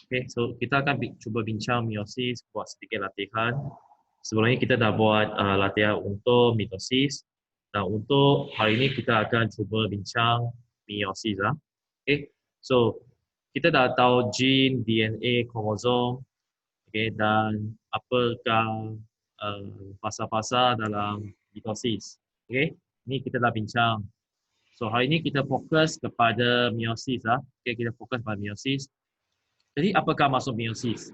Okay, so kita akan cuba bincang meiosis, buat sedikit latihan. Sebelum ini kita dah buat latihan untuk mitosis. Dan untuk hari ini kita akan cuba bincang meiosis lah. Okay, so kita dah tahu gene, DNA, kromosom, okay, dan apakah fasa-fasa dalam mitosis. Okay, ini kita dah bincang. So hari ini kita fokus kepada meiosis lah. Okay, kita fokus pada meiosis. Jadi apakah maksud meiosis?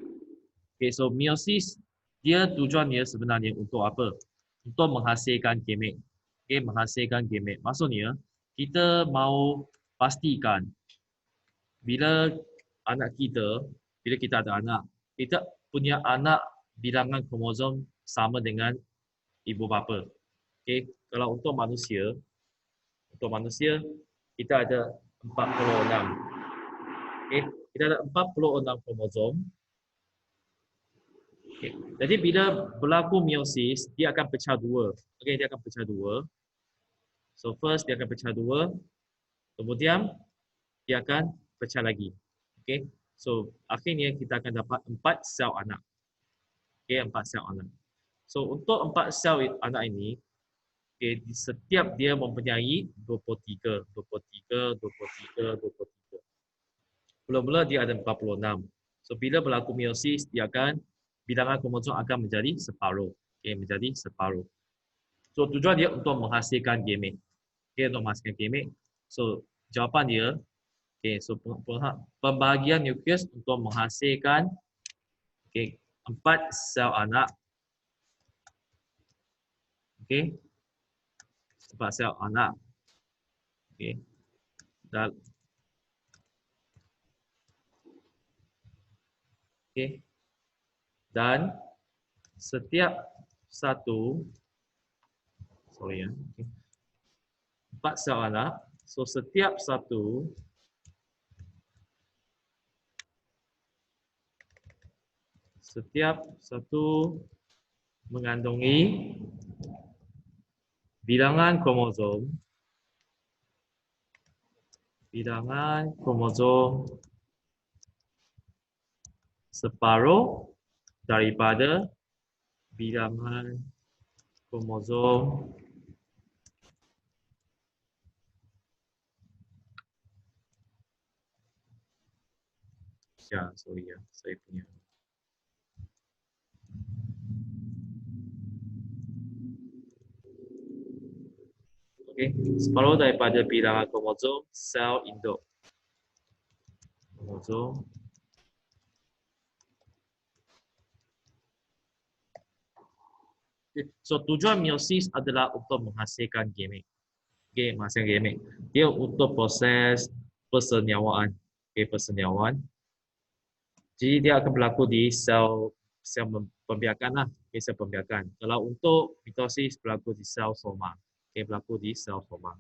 Okay, so meiosis dia tujuan dia sebenarnya untuk apa? Untuk menghasilkan gamet. Okay, menghasilkan gamet. Maksudnya kita mau pastikan bila anak kita, bila kita ada anak, kita punya anak bilangan kromosom sama dengan ibu bapa. Okay, kalau untuk manusia kita ada 46. Okay, kita ada 46 kromosom. Okay. Jadi bila berlaku meiosis, dia akan pecah dua. Okay, dia akan pecah dua. So first dia akan pecah dua, kemudian dia akan pecah lagi. Okay, so akhirnya kita akan dapat 4 sel anak. Okay, 4 sel anak. So untuk 4 sel anak ini, okay, setiap dia mempunyai 23. Mula-mula dia ada 46. So bila berlaku meiosis, dia akan bilangan kromosom akan menjadi separuh. Okay, menjadi separuh. So tujuan dia untuk menghasilkan gamet. Okay, untuk menghasilkan gamet. So jawapan dia, okay, so pembahagian nukleus untuk menghasilkan, okay, 4 sel anak. Okay, 4 sel anak. Okay. Dan setiap satu, sorry ya, okay, 4 sel anak. So setiap satu mengandungi bilangan kromosom separuh daripada bilangan kromosom ya, sorry ya, saya punya. Okey, separuh daripada bilangan kromosom sel induk. Kromosom so tujuan meiosis adalah untuk menghasilkan gamet. Okay, menghasilkan gamet. Dia untuk proses persenyawaan. Okay, persenyawaan. Jadi dia akan berlaku di sel pembiakan lah. Okay, sel pembiakan. Kalau untuk mitosis berlaku di sel soma. Okay, berlaku di sel soma.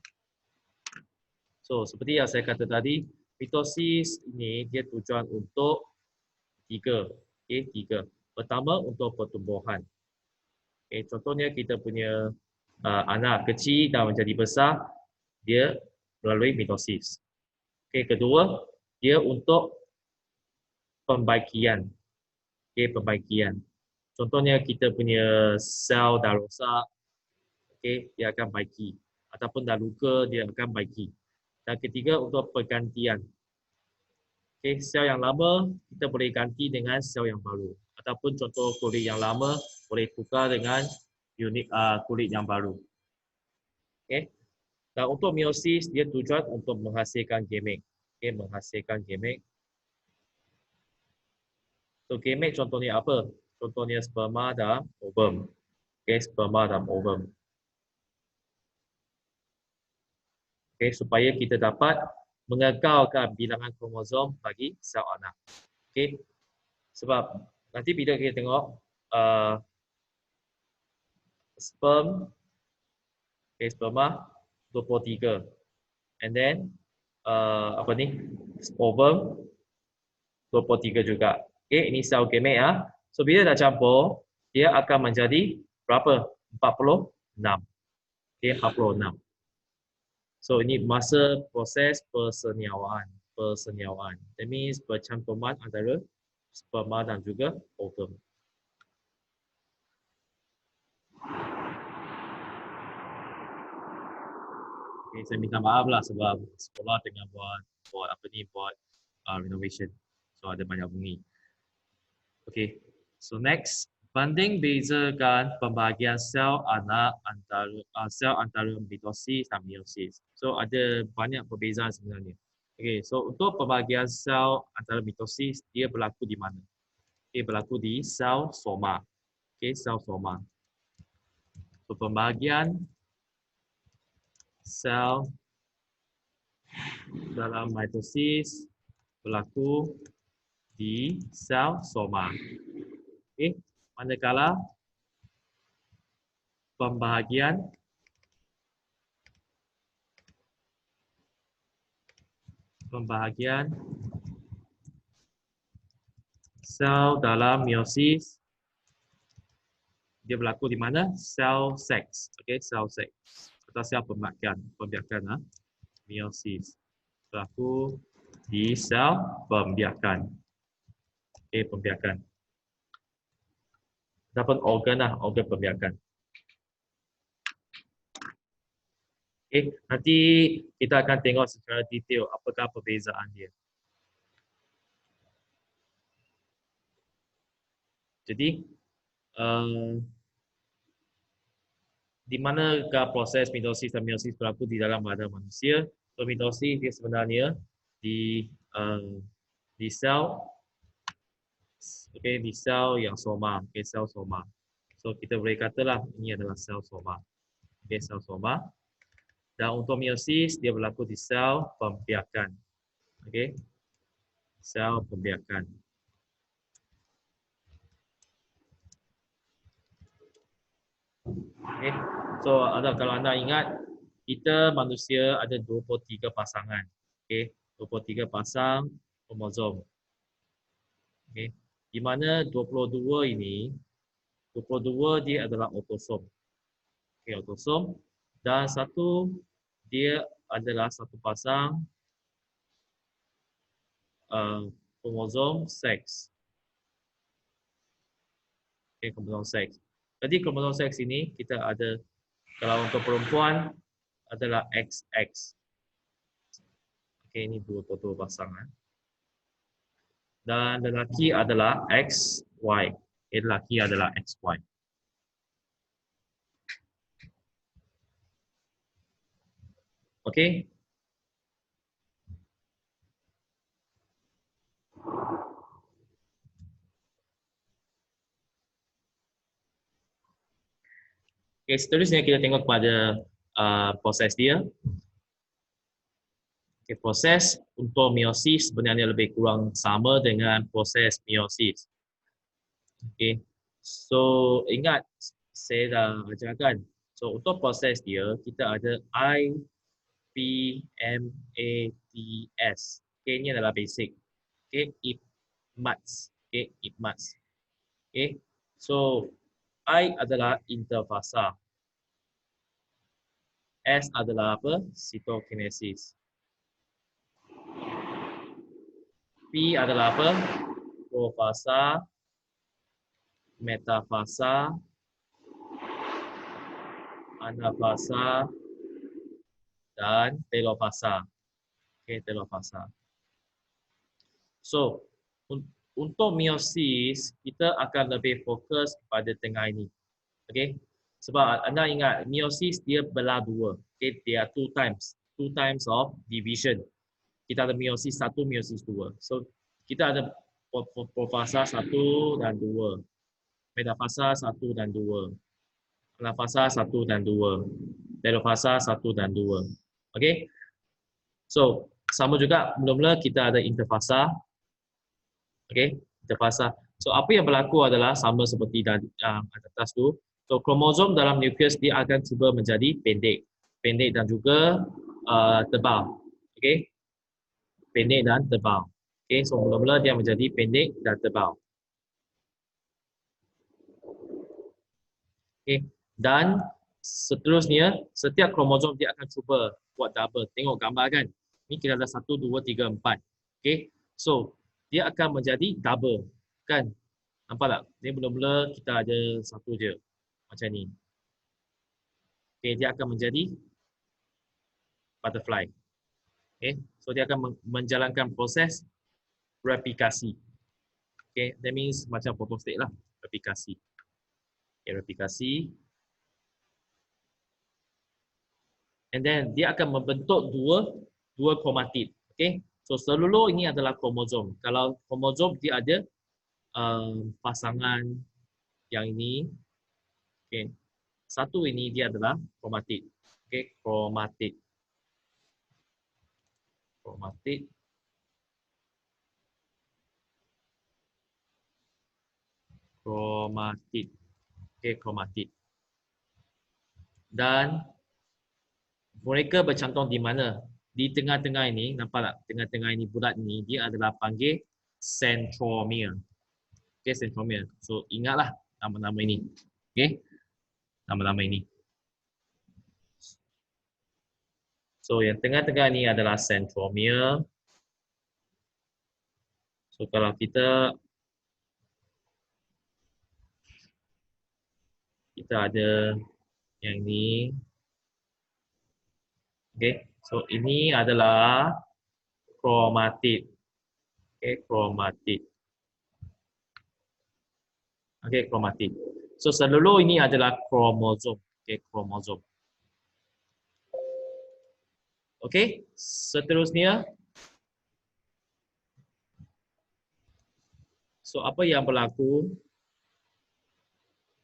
So seperti yang saya kata tadi, mitosis ini dia tujuan untuk 3. Okay, 3. Pertama untuk pertumbuhan. Okay, contohnya kita punya anak kecil dah menjadi besar, dia melalui mitosis. Okay, kedua, dia untuk pembaikian. Okay, pembaikian. Contohnya kita punya sel dah rosak, okay, dia akan baiki. Ataupun dah luka, dia akan baiki. Dan ketiga, untuk pergantian. Okay, sel yang lama kita boleh ganti dengan sel yang baru. Ataupun contoh kulit yang lama boleh tukar dengan unit kulit yang baru. Okay. Dan untuk meiosis dia tujuan untuk menghasilkan gamet. Okay, menghasilkan gamet. So gamet contohnya apa? Contohnya sperma dan ovum. Okay, sperma dan ovum. Okay, supaya kita dapat mengekalkan bilangan kromosom bagi sel anak. Okay. Sebab nanti bila kita tengok sperm, okay, sperma 23. And then ovum 23 juga. Okay, ini sel gamet ya. So bila dah campur, dia akan menjadi berapa? 46. Okay, 46. So ini masa proses persenyawaan. That means percampuran antara sperma dan juga ovum. Okay, saya minta maaf lah sebab sekolah tengah buat renovation. So ada banyak bunyi. Okay, so next, banding bezakan pembahagian sel anak antara mitosis dan meiosis. So ada banyak perbezaan sebenarnya. Okay, so untuk pembahagian sel antara mitosis, dia berlaku di mana? Dia berlaku di sel soma. Okay, sel soma. So pembahagian sel dalam mitosis berlaku di sel soma. Okay. Manakala pembahagian sel dalam meiosis dia berlaku di mana? Sel seks. Okay, sel seks atau sel pembiakan meiosis berlaku di sel pembiakan. Okay, pembiakan. Ataupun organ pembiakan. Okay, nanti kita akan tengok secara detail apakah perbezaan dia. Jadi, di manakah proses mitosis dan meiosis berlaku di dalam badan manusia? So, mitosis dia sebenarnya di sel, okay, di sel yang soma, okay, sel soma. So kita boleh katalah ini adalah sel soma, okay, sel soma. Dan untuk meiosis dia berlaku di sel pembiakan, okay, sel pembiakan. Okay. So kalau anda ingat, kita manusia ada 23 pasangan. Okay. 23 pasang kromosom. Okay. Di mana 22 ini, 22 dia adalah autosom. Okay, autosom. Dan satu dia adalah satu pasang kromosom seks. Okay, kromosom seks. Jadi kromosom seks ini kita ada, kalau untuk perempuan adalah XX. Okay, ini dua pasangan. Dan lelaki adalah XY. Okay, lelaki adalah XY. Okay. Okay, seterusnya kita tengok pada proses dia. Okay, proses untuk meiosis sebenarnya lebih kurang sama dengan proses meiosis. Okay, so ingat saya dah ajarkan. So untuk proses dia kita ada IPMATS. Okay, ini adalah basic. Okay, IPMATS. Okay, IPMATS. Okay, so I adalah interfasa. S adalah apa? Cytokinesis. P adalah apa? Profasa, metafasa, anafasa, dan telofasa. Okay, telofasa. So, untuk meiosis, kita akan lebih fokus pada tengah ini. Okay? Sebab anda ingat, meiosis dia belah dua. Okay? Dia two times of division. Kita ada meiosis 1, meiosis 2. So, kita ada profasa 1 dan 2. Metafasa 1 dan 2. Anafasa 1 dan 2. Telofasa 1 dan 2. Okay? So, sama juga, mula-mula kita ada interfasa. Okay? Interfasa. So, apa yang berlaku adalah sama seperti atas tu. So, kromosom dalam nukleus dia akan cuba menjadi pendek. Pendek dan juga tebal. Okay? Pendek dan tebal. Okay, so mula-mula dia menjadi pendek dan tebal. Okay, dan seterusnya setiap kromosom dia akan cuba buat double. Tengok gambar kan? Ni kita ada 1, 2, 3, 4. Okay, so dia akan menjadi double. Kan? Nampak tak? Ni mula-mula kita ada satu je. Macam ni. Okay, dia akan menjadi butterfly. Okay, so dia akan menjalankan proses replikasi. Okay, that means macam photostate lah. Replikasi. Okay, replikasi. And then dia akan membentuk dua kromatid. Okay, so seluruh ini adalah kromosom. Kalau kromosom dia ada pasangan yang ini. Okay, satu ini dia adalah kromatid. Okay, kromatid. Kromatid. Kromatid. Okay, kromatid. Dan mereka bercantum di mana? Di tengah-tengah ini, nampak tak? Tengah-tengah ini, bulat ini, dia adalah panggil centromere. Okay, centromere. So, ingatlah nama-nama ini. Okay, nama-nama ini. So, yang tengah-tengah ini adalah centromere. So, kalau kita ada yang ini. Okay, so ini adalah kromatid. Okay, kromatid. Okay, kromatid. So, seluruh ini adalah kromosom. Okay, kromosom. Okay, seterusnya. So, apa yang berlaku?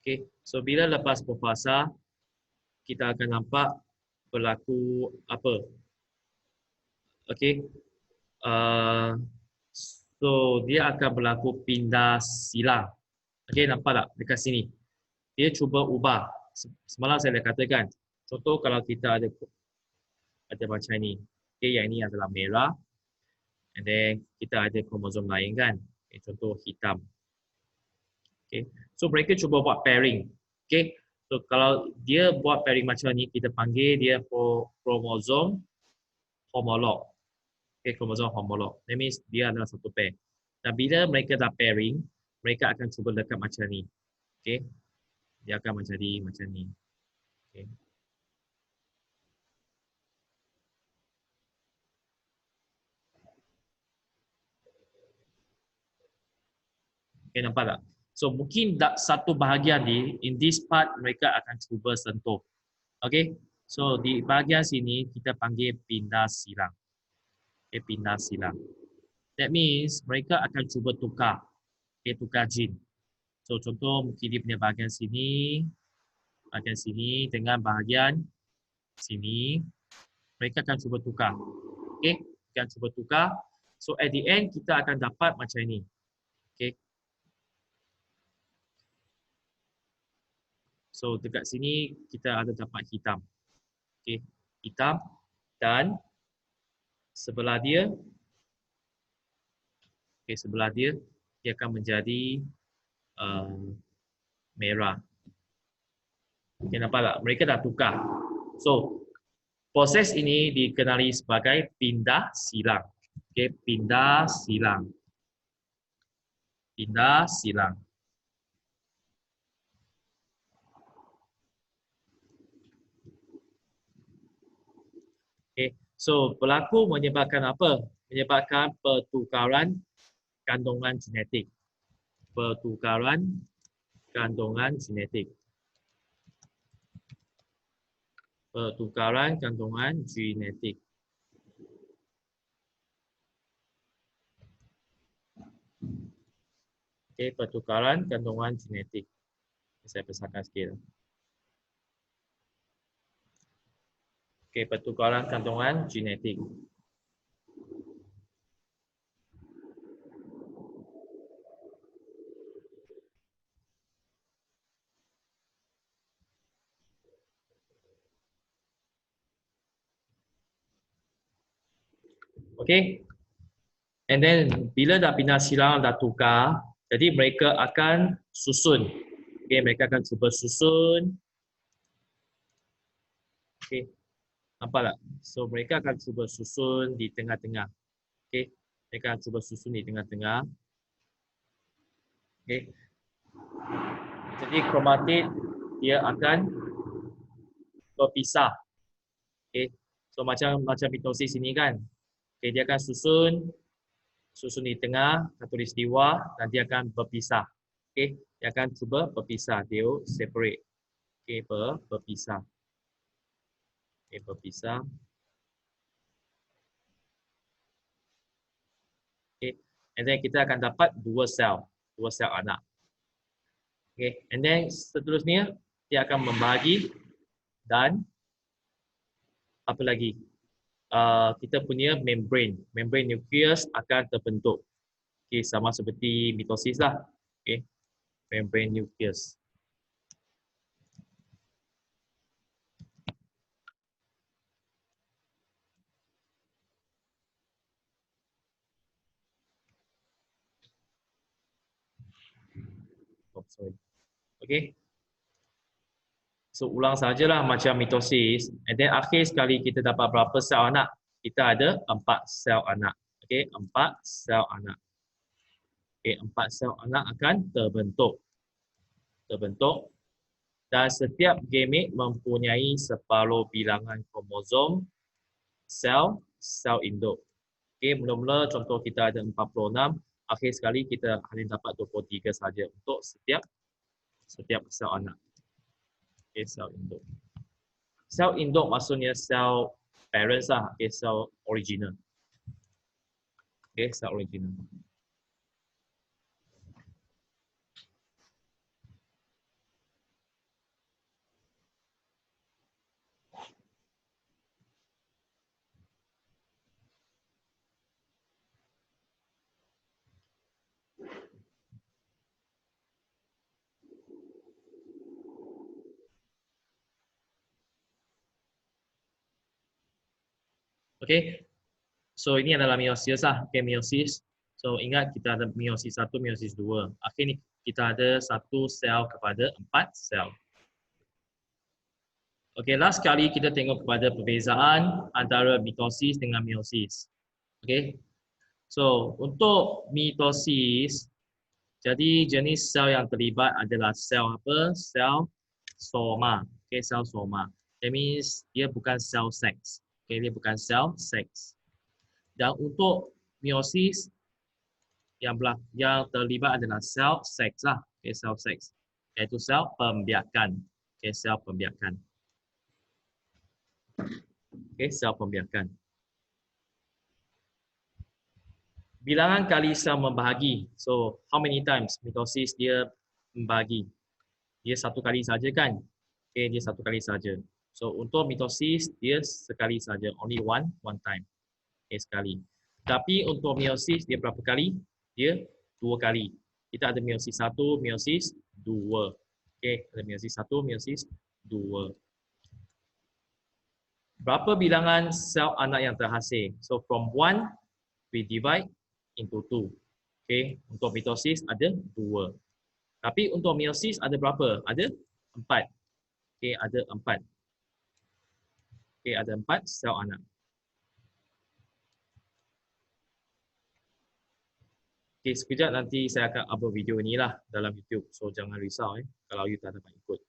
Okay, so bila lepas berfasa, kita akan nampak berlaku apa? Okay, so dia akan berlaku pindah silang. Okay, nampak tak dekat sini? Dia cuba ubah. Semalam saya dah katakan. Contoh kalau kita ada macam ni. Okay, yang ini adalah merah. And then kita ada kromosom lain kan. Okay, contoh hitam. Okay, so mereka cuba buat pairing. Okay, so kalau dia buat pairing macam ni, kita panggil dia kromosom homolog. Okay, kromosom homolog. That means dia adalah satu pair. Dan bila mereka dah pairing, mereka akan cuba dekat macam ni. Okay, dia akan menjadi macam ni. Okay. Okay, nampak tak? So mungkin satu bahagian in this part mereka akan cuba sentuh. Okay, so di bahagian sini kita panggil pindah silang. Okay, pindah silang. That means mereka akan cuba tukar. Okay, tukar gene. So contoh mungkin dia punya bahagian sini dengan bahagian sini. Mereka akan cuba tukar. Okay, akan cuba tukar. So at the end kita akan dapat macam ini. Okay. So dekat sini kita ada dapat hitam. Okay, hitam dan sebelah dia, okay, sebelah dia akan menjadi merah. Okay, nampak tak? Mereka dah tukar. So proses ini dikenali sebagai pindah silang. Okay, pindah silang. Pindah silang. Okay, so berlaku menyebabkan apa? Menyebabkan pertukaran kandungan genetik. Pertukaran kandungan genetik. Pertukaran kandungan genetik. Okay, pertukaran kandungan genetik. Saya besarkan sikit. Okay, pertukaran kandungan genetik. Okay. And then bila dah pindah silang, dah tukar, jadi mereka akan susun. Okay, mereka akan cuba susun. Okay, nampak tak? So mereka akan cuba susun di tengah-tengah. Okay, mereka akan cuba susun di tengah-tengah. Okey. Jadi kromatid dia akan berpisah. Okey. So macam mitosis ini kan. Okey, dia akan susun di tengah, khatulistiwa dan dia akan berpisah. Okey, dia akan cuba berpisah, dia separate. Okey, berpisah. Okey, berpisah. Okey, and then kita akan dapat dua sel anak. Okey, and then seterusnya dia akan membahagi dan apa lagi? Kita punya membrane nukleus akan terbentuk. Okey, sama seperti mitosis lah. Okey, membrane nukleus. Oh, sorry. Okey. So ulang sajalah macam mitosis, and then akhir sekali kita dapat berapa sel anak? Kita ada 4 sel anak. Okey, 4 sel anak. Okey, 4 sel anak akan terbentuk. Dan setiap gamet mempunyai separuh bilangan kromosom sel induk. Okey, mula-mula contoh kita ada 46, akhir sekali kita hanya dapat 23 saja untuk setiap sel anak. Okey, sel induk. Sel induk maksudnya sel parents lah, okay, sel original. Okay, sel original. Okay, so ini adalah meiosis lah, okay, meiosis. So ingat kita ada meiosis 1, meiosis 2. Akhir ni kita ada 1 sel kepada 4 sel. Okay, last kali kita tengok kepada perbezaan antara mitosis dengan meiosis. Okay, so untuk mitosis, jadi jenis sel yang terlibat adalah sel apa? Sel soma. Okay, sel soma. That means dia bukan sel seks. Okay, dia bukan sel seks. Dan untuk meiosis yang terlibat adalah sel seks lah. Okay, sel seks. Iaitu sel pembiakan. Okay, sel pembiakan. Okay, sel pembiakan. Bilangan kali sel membahagi. So, how many times mitosis dia membahagi? Dia satu kali saja kan? Okay, dia satu kali saja. So, untuk mitosis dia sekali saja, only one time. Okay, sekali. Tapi untuk meiosis dia berapa kali? Dia 2 kali. Kita ada meiosis 1, meiosis 2. Okay, ada meiosis 1, meiosis 2. Berapa bilangan sel anak yang terhasil? So, from 1 we divide into 2. Okay, untuk mitosis ada 2. Tapi untuk meiosis ada berapa? Ada 4. Okay, ada 4. Okay, ada 4 sel anak. Okay, sekejap nanti saya akan upload video ni lah dalam YouTube. So, jangan risau kalau you tak dapat ikut.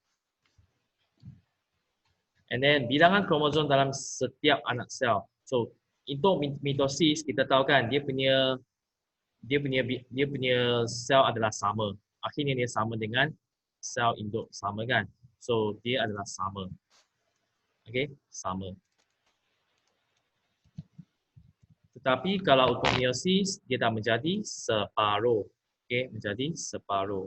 And then, bilangan kromosom dalam setiap anak sel. So, untuk mitosis, kita tahu kan, dia punya sel adalah sama. Akhirnya dia sama dengan sel induk, sama kan? So, dia adalah sama. Okay, sama. Tetapi kalau untuk meiosis, dia dah menjadi separuh. Okay, menjadi separuh.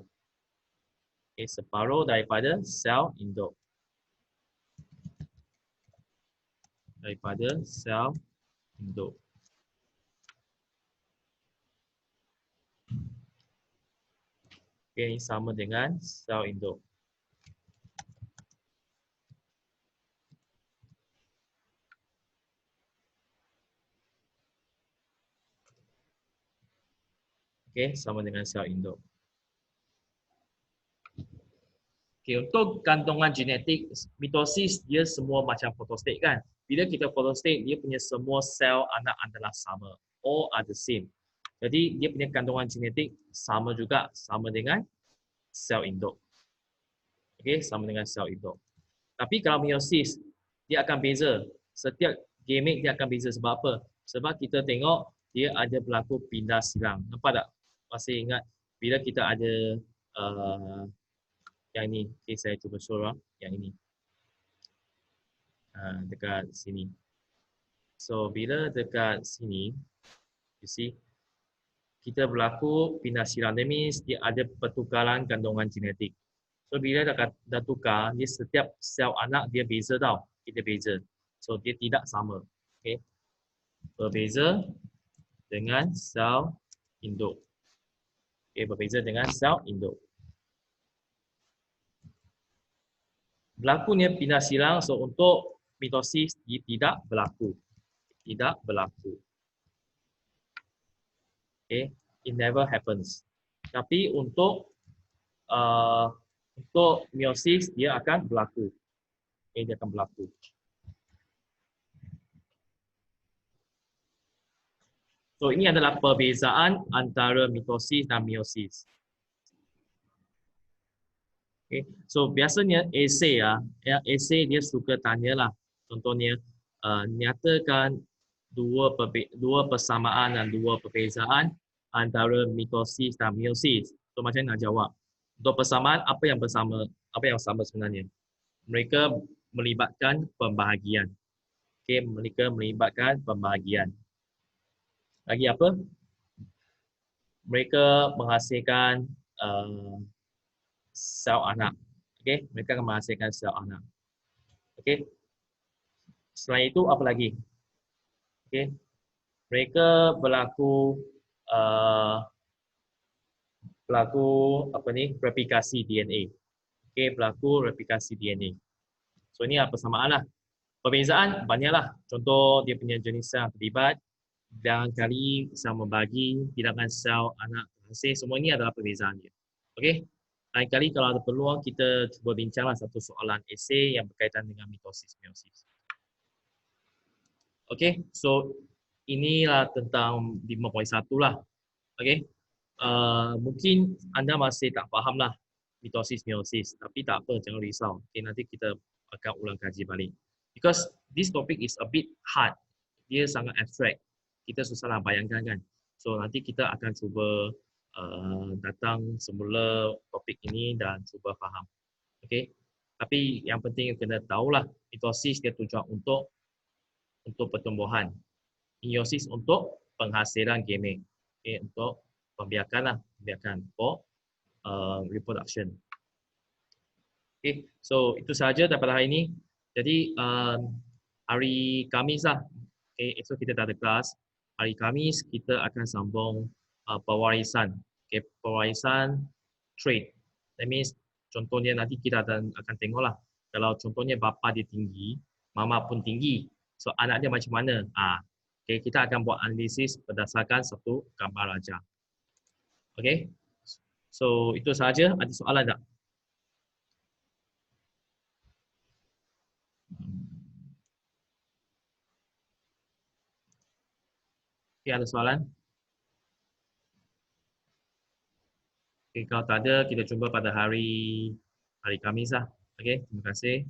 Okay, separuh daripada sel induk. Daripada sel induk. Okay, ini sama dengan sel induk. Okay, sama dengan sel induk. Okay, untuk kandungan genetik, mitosis dia semua macam fotostat kan. Bila kita fotostat, dia punya semua sel anak adalah sama. All are the same. Jadi dia punya kandungan genetik sama juga, sama dengan sel induk. Okey, sama dengan sel induk. Tapi kalau meiosis, dia akan beza. Setiap gamete dia akan beza. Sebab apa? Sebab kita tengok dia ada berlaku pindah silang. Nampak tak? Masih ingat bila kita ada yang ini. Okay, saya cuba show yang ini. Dekat sini. So, bila dekat sini, you see, kita berlaku pindah silang. That means dia ada pertukaran kandungan genetik. So, bila dah tukar, dia setiap sel anak dia beza tau. Kita beza. So, dia tidak sama. Okay. Berbeza dengan sel induk. Okay, berbeza dengan sel induk. Berlakunya pindah silang, so untuk mitosis dia tidak berlaku. Tidak berlaku. Okay, it never happens. Tapi untuk meiosis dia akan berlaku. Okay, dia akan berlaku. So ini adalah perbezaan antara mitosis dan meiosis. Okay. So biasanya esei esei dia suka tanyalah. Contohnya nyatakan dua persamaan dan dua perbezaan antara mitosis dan meiosis. So macam mana nak jawab? Untuk persamaan apa yang bersama, apa yang sama sebenarnya? Mereka melibatkan pembahagian. Okay, mereka melibatkan pembahagian. Lagi apa? Mereka menghasilkan sel anak. Okey, mereka akan menghasilkan sel anak. Okey. Selain itu apa lagi? Okey. Mereka berlaku apa ni? Replikasi DNA. Okey, berlaku replikasi DNA. So ini persamaan lah. Perbezaan banyaklah. Contoh dia punya jenis sel yang terlibat, bilangan kali sel membagi, bilangan sel anak hasil, semua ini adalah perbezaan dia. Okey. Lain kali kalau ada peluang kita cuba bincanglah satu soalan esei yang berkaitan dengan mitosis meiosis. Okey, so inilah tentang 5.1 lah. Okey. Mungkin anda masih tak faham lah mitosis meiosis, tapi tak apa, jangan risau. Okay, nanti kita akan ulang kaji balik. Because this topic is a bit hard. Dia sangat abstract. Kita susahlah bayangkan kan. So nanti kita akan cuba datang semula topik ini dan cuba faham. Okey. Tapi yang penting kena tahulah mitosis dia tujuan untuk pertumbuhan. Meiosis untuk penghasilan gamete. Okay, untuk pembiakan for reproduction. Okay, so itu sahaja daripada hari ini. Jadi hari Khamis lah. Okay, esok kita dah ada kelas. Hari Khamis kita akan sambung pewarisan. Okay, pewarisan trait. That means contohnya nanti kita akan tengoklah. Kalau contohnya bapa dia tinggi, mama pun tinggi. So anak dia macam mana? Okay, kita akan buat analisis berdasarkan satu gambar aja. Okay, so itu sahaja. Ada soalan tak? Okay, ada soalan? Okay, kalau tak ada, kita jumpa pada hari Khamis lah. Okay, terima kasih.